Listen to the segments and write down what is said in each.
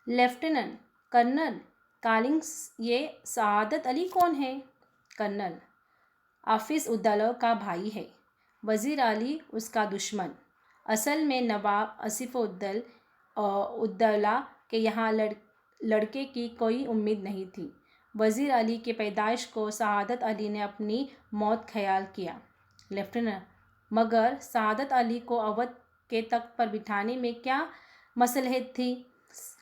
Lieutenant colonel Kaling, ये सआदत अली कौन है? कर्नल, हाफिज उद्दौला का भाई है। वज़ीर अली उसका दुश्मन। असल में नवाब उद्दौला के यहाँ लड़के की कोई उम्मीद नहीं थी। वज़ीर अली के पैदाइश को सआदत अली ने अपनी मौत ख्याल किया। लेफ्टिनेंट, मगर सआदत अली को अवध के तख्त पर बिठाने में क्या मसलहत थी?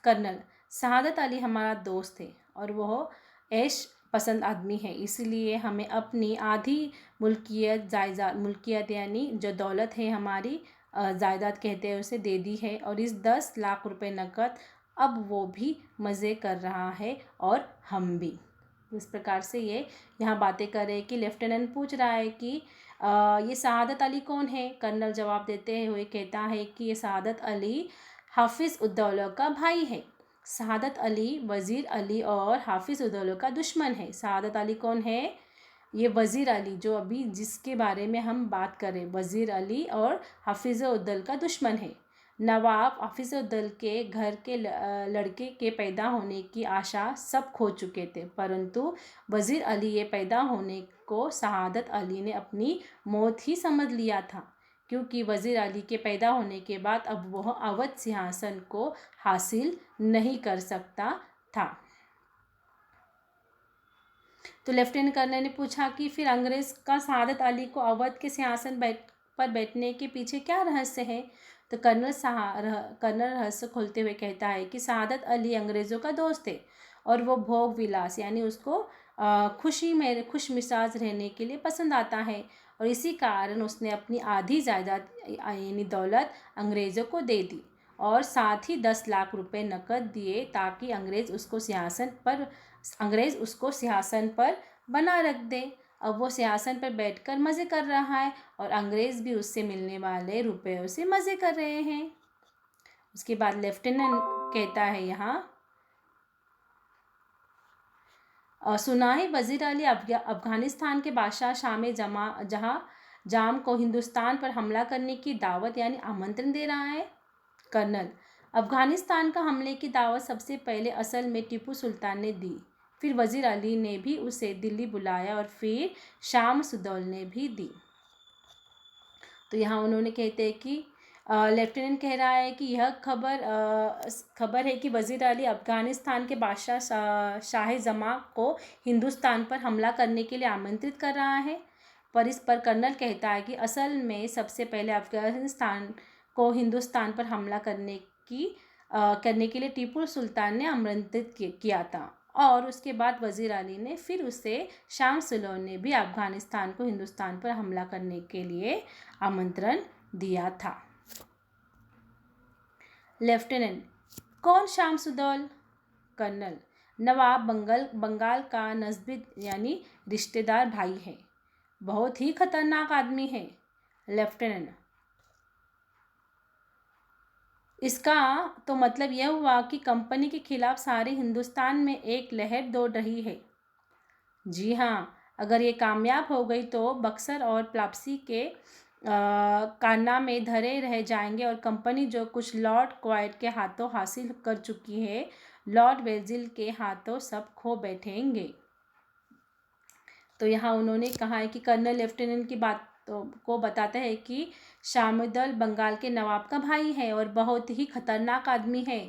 कर्नल, सआदत अली हमारा दोस्त है और वह ऐश पसंद आदमी है, इसलिए हमें अपनी आधी मुल्कियत यानी जो दौलत है हमारी जायदाद कहते हैं उसे दे दी है, और इस 10 लाख रुपए नकद। अब वो भी मज़े कर रहा है और हम भी। इस प्रकार से ये यहाँ बातें कर रहे हैं कि लेफ्टिनेंट पूछ रहा है कि ये सआदत अली कौन है? कर्नल जवाब देते हुए कहता है कि ये सआदत अली हाफिज़ उद्दौला का भाई है। सआदत अली वज़ीर अली और हाफिज़ उद्दौला का दुश्मन है। सआदत अली कौन है? ये वज़ीर अली, जो अभी जिसके बारे में हम बात करें, वज़ीर अली और हाफिज़ उद्दौला का दुश्मन है। नवाब हाफिज़ उद्दौला के घर के लड़के के पैदा होने की आशा सब खो चुके थे, परंतु वज़ीर अली ये पैदा होने को सआदत अली ने अपनी मौत ही समझ लिया था, क्योंकि वज़ीर अली के पैदा होने के बाद अब वह अवध सिंहासन को हासिल नहीं कर सकता था। तो लेफ्टिनेंट कर्नल ने पूछा कि फिर अंग्रेज़ का सआदत अली को अवध के सिंहासन पर बैठने के पीछे क्या रहस्य है? तो कर्नल रहस्य खोलते हुए कहता है कि सआदत अली अंग्रेज़ों का दोस्त है और वो भोग विलास यानी उसको खुश मिजाज रहने के लिए पसंद आता है, और इसी कारण उसने अपनी आधी जायदाद यानी दौलत अंग्रेज़ों को दे दी और साथ ही 10 लाख रुपए नकद दिए ताकि अंग्रेज़ उसको सिंहासन पर बना रख दे। अब वो सिंहासन पर बैठकर मज़े कर रहा है और अंग्रेज़ भी उससे मिलने वाले रुपयों से मज़े कर रहे हैं। उसके बाद लेफ्टिनेंट कहता है यहाँ, सुना है वज़ीर अली अफ़गानिस्तान के बादशाह जाम को हिंदुस्तान पर हमला करने की दावत यानी आमंत्रण दे रहा है। कर्नल, अफ़गानिस्तान का हमले की दावत सबसे पहले असल में टीपू सुल्तान ने दी, फिर वज़ीर अली ने भी उसे दिल्ली बुलाया और फिर शामसुदौल ने भी दी। तो यहाँ उन्होंने कहते हैं कि लेफ्टिनेंट कह रहा है कि यह खबर है कि वज़ीर अली अफ़गानिस्तान के बादशाह शाह जमा को हिंदुस्तान पर हमला करने के लिए आमंत्रित कर रहा है। पर इस पर कर्नल कहता है कि असल में सबसे पहले अफ़गानिस्तान को हिंदुस्तान पर हमला करने के लिए टीपू सुल्तान ने आमंत्रित किया था, और उसके बाद वज़ीर अली ने फिर उसे शामसुदौल ने भी अफ़गानिस्तान को हिंदुस्तान पर हमला करने के लिए आमंत्रण दिया था। लेफ्टिनेंट, कौन शामसुदौल? कर्नल, नवाब बंगाल का नज़दीक यानी रिश्तेदार भाई है, बहुत ही खतरनाक आदमी है। लेफ्टिनेंट, इसका तो मतलब यह हुआ कि कंपनी के खिलाफ सारे हिंदुस्तान में एक लहर दौड़ रही है। जी हाँ, अगर ये कामयाब हो गई तो बक्सर और प्लासी के कारनामे धरे रह जाएंगे और कंपनी जो कुछ लॉर्ड क्वाइट के हाथों हासिल कर चुकी है, लॉर्ड वेल्जिल के हाथों सब खो बैठेंगे। तो यहाँ उन्होंने कहा है कि कर्नल लेफ्टिनेंट की बात को बताता है कि शामसुदौल बंगाल के नवाब का भाई है और बहुत ही खतरनाक आदमी है।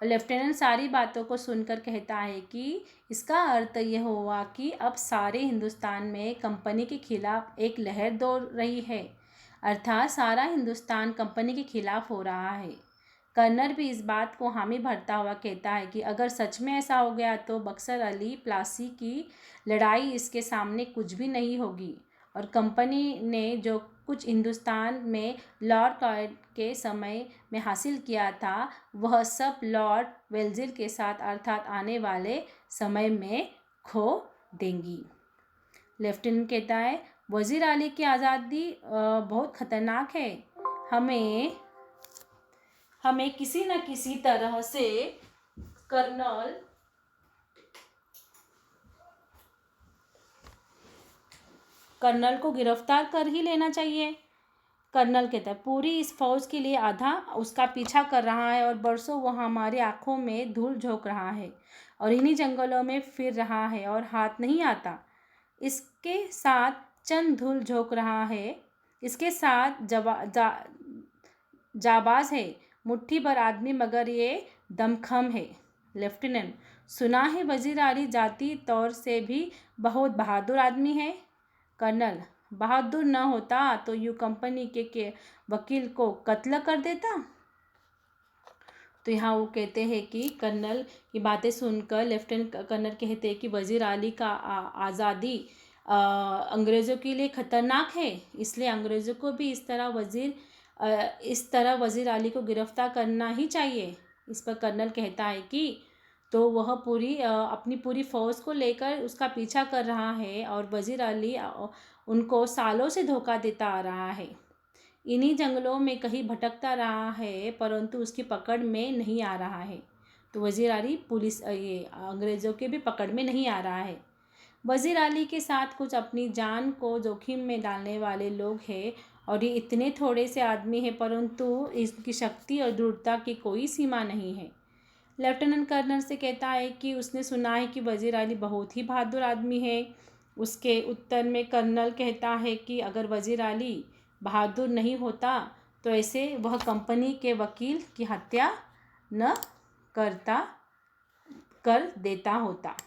और लेफ्टिनेंट सारी बातों को सुनकर कहता है कि इसका अर्थ यह हुआ कि अब सारे हिंदुस्तान में कंपनी के खिलाफ एक लहर दौड़ रही है, अर्थात सारा हिंदुस्तान कंपनी के खिलाफ हो रहा है। कर्नल भी इस बात को हामी भरता हुआ कहता है कि अगर सच में ऐसा हो गया तो बक्सर अली प्लासी की लड़ाई इसके सामने कुछ भी नहीं होगी, और कंपनी ने जो कुछ हिंदुस्तान में लॉर्ड क्वाइट के समय में हासिल किया था वह सब लॉर्ड वेल्जिल के साथ अर्थात आने वाले समय में खो देंगी। लेफ्टिनेंट कहता है, वज़ीर अली की आज़ादी बहुत ख़तरनाक है, हमें किसी न किसी तरह से कर्नल को गिरफ्तार कर ही लेना चाहिए। कर्नल कहता है, पूरी इस फौज के लिए आधा उसका पीछा कर रहा है और बरसों वो हमारी आंखों में धूल झोंक रहा है और इन्हीं जंगलों में फिर रहा है और हाथ नहीं आता। इसके साथ चंद धूल झोंक रहा है, इसके साथ जाबाज है, मुट्ठी भर आदमी, मगर ये दमखम है। लेफ्टिनेंट, सुना है वजीर अली जाती तौर से भी बहुत बहादुर आदमी है। कर्नल, बहादुर न होता तो यूँ कंपनी के वकील को कत्ल कर देता। तो यहाँ वो कहते हैं कि कर्नल की बातें सुनकर लेफ्टिनेंट कर्नल कहते हैं कि वजीर अली का आज़ादी अंग्रेज़ों के लिए ख़तरनाक है, इसलिए अंग्रेज़ों को भी इस तरह वजीर अली को गिरफ्तार करना ही चाहिए। इस पर कर्नल कहता है कि तो वह अपनी पूरी फ़ौज को लेकर उसका पीछा कर रहा है और वजीर अली उनको सालों से धोखा देता आ रहा है, इन्हीं जंगलों में कहीं भटकता रहा है, परंतु उसकी पकड़ में नहीं आ रहा है। तो वजीर अली ये अंग्रेज़ों के भी पकड़ में नहीं आ रहा है। वजीर अली के साथ कुछ अपनी जान को जोखिम में डालने वाले लोग हैं और ये इतने थोड़े से आदमी हैं, परंतु इसकी शक्ति और दृढ़ता की कोई सीमा नहीं है। लेफ्टिनेंट कर्नल से कहता है कि उसने सुना है कि वजीर अली बहुत ही बहादुर आदमी है। उसके उत्तर में कर्नल कहता है कि अगर वजीर अली बहादुर नहीं होता तो ऐसे वह कंपनी के वकील की हत्या न कर देता होता।